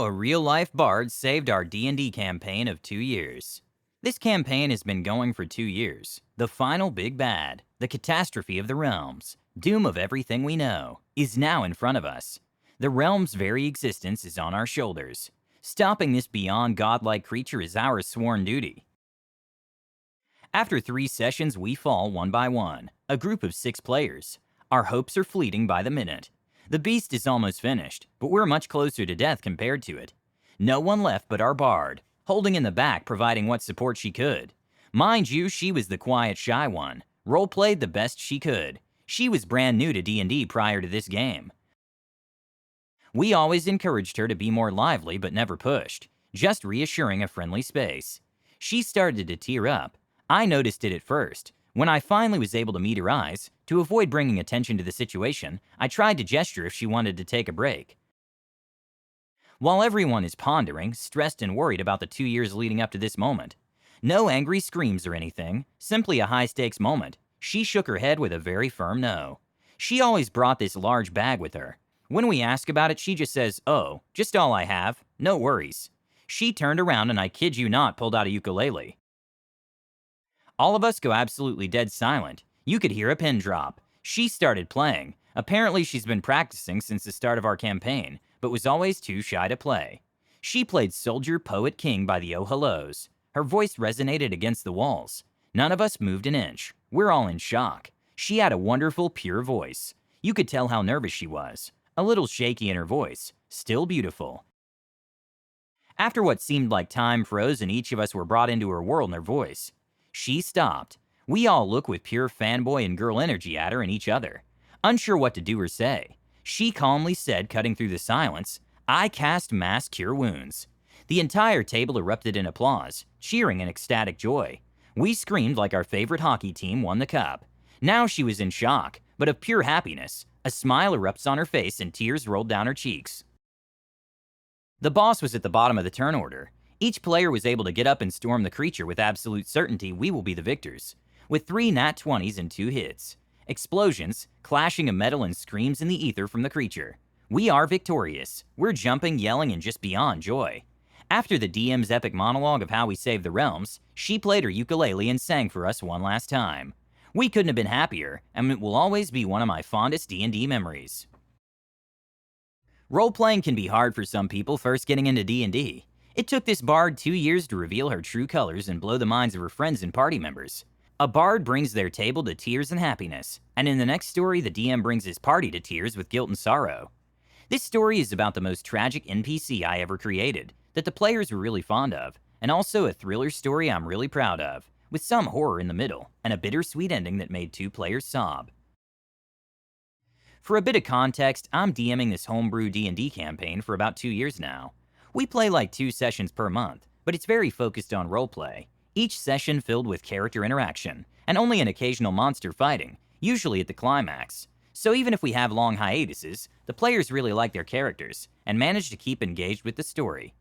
a real-life bard saved our D&D campaign of 2 years. This campaign has been going for 2 years. The final big bad, the catastrophe of the realms, doom of everything we know, is now in front of us. The realm's very existence is on our shoulders. Stopping this beyond godlike creature is our sworn duty. After 3 sessions, we fall one by one, a group of 6 players. Our hopes are fleeting by the minute. The beast is almost finished, but we're much closer to death compared to it. No one left but our bard, holding in the back, providing what support she could. Mind you, she was the quiet, shy one, role-played the best she could. She was brand new to D&D prior to this game. We always encouraged her to be more lively but never pushed, just reassuring a friendly space. She started to tear up. I noticed it at first. When I finally was able to meet her eyes, to avoid bringing attention to the situation, I tried to gesture if she wanted to take a break. While everyone is pondering, stressed and worried about the 2 years leading up to this moment, no angry screams or anything, simply a high-stakes moment, she shook her head with a very firm no. She always brought this large bag with her. When we ask about it, she just says, "Oh, just all I have, no worries." She turned around and I kid you not pulled out a ukulele. All of us go absolutely dead silent. You could hear a pin drop. She started playing. Apparently she's been practicing since the start of our campaign, but was always too shy to play. She played Soldier Poet King by the Oh Hellos. Her voice resonated against the walls. None of us moved an inch. We're all in shock. She had a wonderful, pure voice. You could tell how nervous she was. A little shaky in her voice. Still beautiful. After what seemed like time froze and each of us were brought into her world and her voice, she stopped. We all look with pure fanboy and girl energy at her and each other, unsure what to do or say. She calmly said, cutting through the silence, "I cast Mass Cure Wounds." The entire table erupted in applause, cheering in ecstatic joy. We screamed like our favorite hockey team won the cup. Now she was in shock, but of pure happiness. A smile erupts on her face and tears rolled down her cheeks. The boss was at the bottom of the turn order. Each player was able to get up and storm the creature with absolute certainty we will be the victors, with 3 nat 20s and 2 hits. Explosions, clashing of metal and screams in the ether from the creature. We are victorious. We're jumping, yelling, and just beyond joy. After the DM's epic monologue of how we saved the realms, she played her ukulele and sang for us one last time. We couldn't have been happier, and it will always be one of my fondest D&D memories. Role-playing can be hard for some people first getting into D&D. It took this bard 2 years to reveal her true colors and blow the minds of her friends and party members. A bard brings their table to tears and happiness, and in the next story, the DM brings his party to tears with guilt and sorrow. This story is about the most tragic NPC I ever created, that the players were really fond of, and also a thriller story I'm really proud of, with some horror in the middle, and a bittersweet ending that made 2 players sob. For a bit of context, I'm DMing this homebrew D&D campaign for about 2 years now. We play like 2 sessions per month, but it's very focused on roleplay. Each session filled with character interaction, and only an occasional monster fighting, usually at the climax. So even if we have long hiatuses, the players really like their characters, and manage to keep engaged with the story.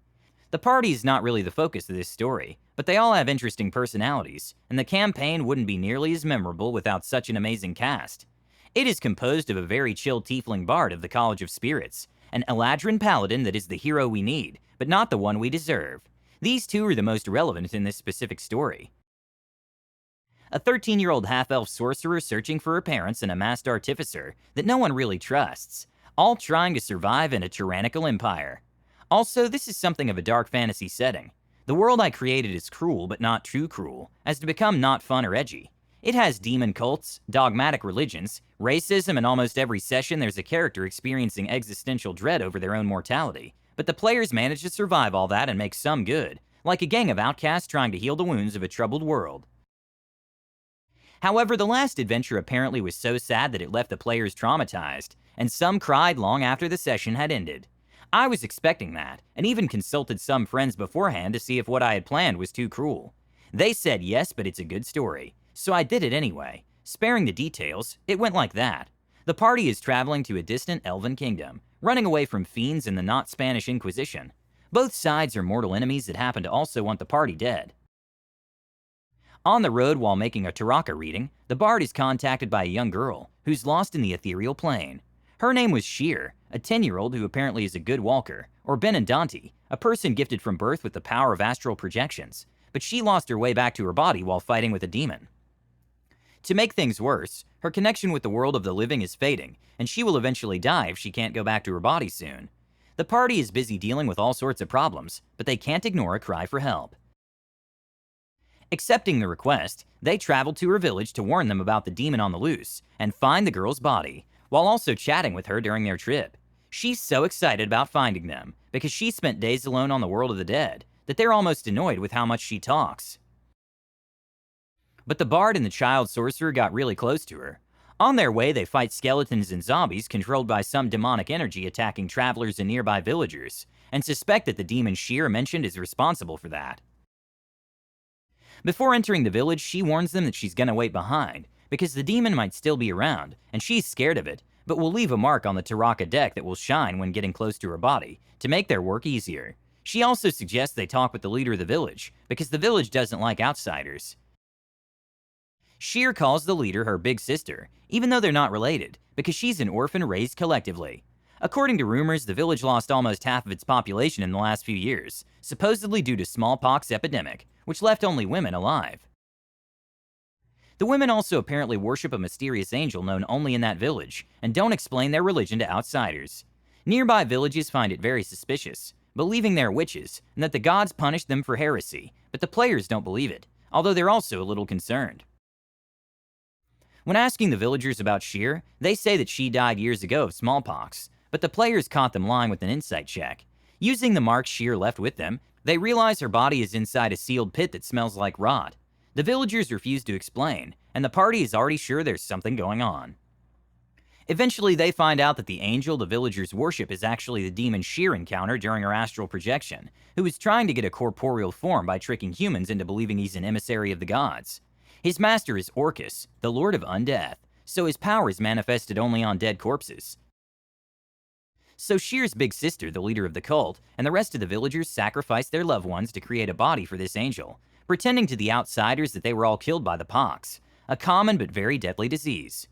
The party is not really the focus of this story, but they all have interesting personalities, and the campaign wouldn't be nearly as memorable without such an amazing cast. It is composed of a very chill tiefling bard of the College of Spirits, an Eladrin paladin that is the hero we need, but not the one we deserve. These 2 are the most relevant in this specific story. A 13-year-old half-elf sorcerer searching for her parents and a masked artificer that no one really trusts, all trying to survive in a tyrannical empire. Also, this is something of a dark fantasy setting. The world I created is cruel but not too cruel, as to become not fun or edgy. It has demon cults, dogmatic religions, racism, and almost every session there's a character experiencing existential dread over their own mortality. But the players manage to survive all that and make some good, like a gang of outcasts trying to heal the wounds of a troubled world. However, the last adventure apparently was so sad that it left the players traumatized, and some cried long after the session had ended. I was expecting that, and even consulted some friends beforehand to see if what I had planned was too cruel. They said yes, but it's a good story. So I did it anyway. Sparing the details, it went like that. The party is traveling to a distant elven kingdom, running away from fiends in the not Spanish Inquisition. Both sides are mortal enemies that happen to also want the party dead. On the road while making a Taraka reading, the bard is contacted by a young girl who's lost in the ethereal plane. Her name was Sheer, a 10-year-old who apparently is a good walker, or Benandanti, a person gifted from birth with the power of astral projections, but she lost her way back to her body while fighting with a demon. To make things worse, her connection with the world of the living is fading, and she will eventually die if she can't go back to her body soon. The party is busy dealing with all sorts of problems, but they can't ignore a cry for help. Accepting the request, they travel to her village to warn them about the demon on the loose and find the girl's body, while also chatting with her during their trip. She's so excited about finding them, because she spent days alone on the world of the dead, that they're almost annoyed with how much she talks. But the bard and the child sorcerer got really close to her. On their way, they fight skeletons and zombies controlled by some demonic energy attacking travelers and nearby villagers, and suspect that the demon Sheer mentioned is responsible for that. Before entering the village, she warns them that she's gonna wait behind, because the demon might still be around, and she's scared of it, but will leave a mark on the Taraka deck that will shine when getting close to her body, to make their work easier. She also suggests they talk with the leader of the village, because the village doesn't like outsiders. Sheer calls the leader her big sister, even though they're not related, because she's an orphan raised collectively. According to rumors, the village lost almost half of its population in the last few years, supposedly due to smallpox epidemic, which left only women alive. The women also apparently worship a mysterious angel known only in that village, and don't explain their religion to outsiders. Nearby villages find it very suspicious, believing they're witches, and that the gods punished them for heresy, but the players don't believe it, although they're also a little concerned. When asking the villagers about Sheer, they say that she died years ago of smallpox, but the players caught them lying with an insight check. Using the marks Sheer left with them, they realize her body is inside a sealed pit that smells like rot. The villagers refuse to explain, and the party is already sure there's something going on. Eventually, they find out that the angel the villagers worship is actually the demon Sheer encountered during her astral projection, who is trying to get a corporeal form by tricking humans into believing he's an emissary of the gods. His master is Orcus, the lord of undeath, so his power is manifested only on dead corpses. So Sheer's big sister, the leader of the cult, and the rest of the villagers sacrifice their loved ones to create a body for this angel, pretending to the outsiders that they were all killed by the pox, a common but very deadly disease.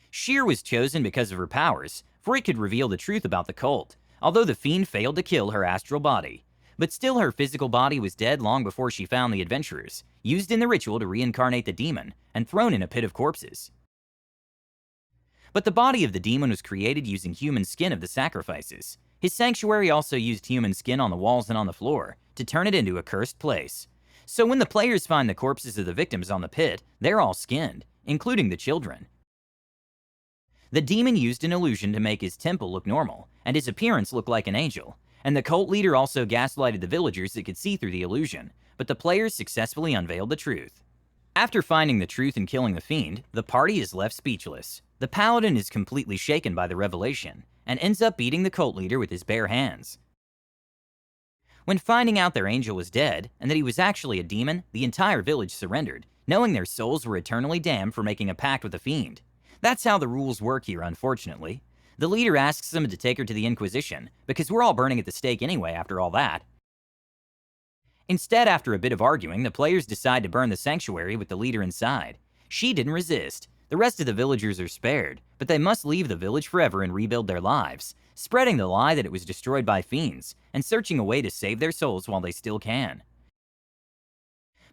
Sheer was chosen because of her powers, for it could reveal the truth about the cult, although the fiend failed to kill her astral body. But still, her physical body was dead long before she found the adventurers, used in the ritual to reincarnate the demon, and thrown in a pit of corpses. But the body of the demon was created using human skin of the sacrifices. His sanctuary also used human skin on the walls and on the floor, to turn it into a cursed place. So when the players find the corpses of the victims on the pit, they're all skinned, including the children. The demon used an illusion to make his temple look normal, and his appearance look like an angel, and the cult leader also gaslighted the villagers that could see through the illusion, but the players successfully unveiled the truth. After finding the truth and killing the fiend, the party is left speechless. The paladin is completely shaken by the revelation, and ends up beating the cult leader with his bare hands. When finding out their angel was dead, and that he was actually a demon, the entire village surrendered, knowing their souls were eternally damned for making a pact with the fiend. That's how the rules work here, unfortunately. The leader asks them to take her to the Inquisition, because we're all burning at the stake anyway after all that. Instead, after a bit of arguing, the players decide to burn the sanctuary with the leader inside. She didn't resist. The rest of the villagers are spared, but they must leave the village forever and rebuild their lives, spreading the lie that it was destroyed by fiends, and searching a way to save their souls while they still can.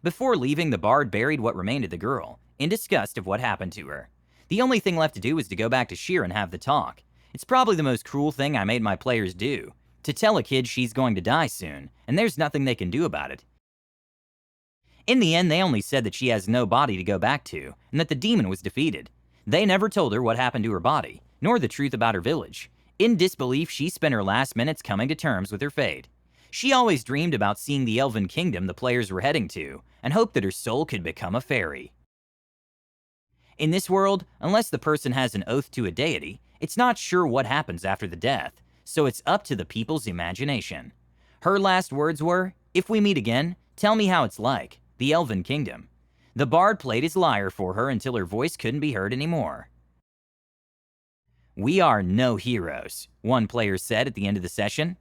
Before leaving, the bard buried what remained of the girl, in disgust of what happened to her. The only thing left to do was to go back to Sheer and have the talk. It's probably the most cruel thing I made my players do, to tell a kid she's going to die soon, and there's nothing they can do about it. In the end, they only said that she has no body to go back to, and that the demon was defeated. They never told her what happened to her body, nor the truth about her village. In disbelief, she spent her last minutes coming to terms with her fate. She always dreamed about seeing the elven kingdom the players were heading to, and hoped that her soul could become a fairy. In this world, unless the person has an oath to a deity, it's not sure what happens after the death, so it's up to the people's imagination. Her last words were, "If we meet again, tell me how it's like, the Elven Kingdom." The bard played his lyre for her until her voice couldn't be heard anymore. "We are no heroes," one player said at the end of the session.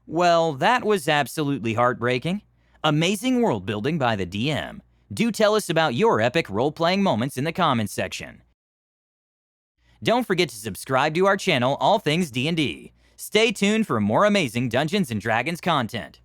Well, that was absolutely heartbreaking. Amazing world building by the DM. Do tell us about your epic role-playing moments in the comments section. Don't forget to subscribe to our channel, All Things D&D. Stay tuned for more amazing Dungeons & Dragons content.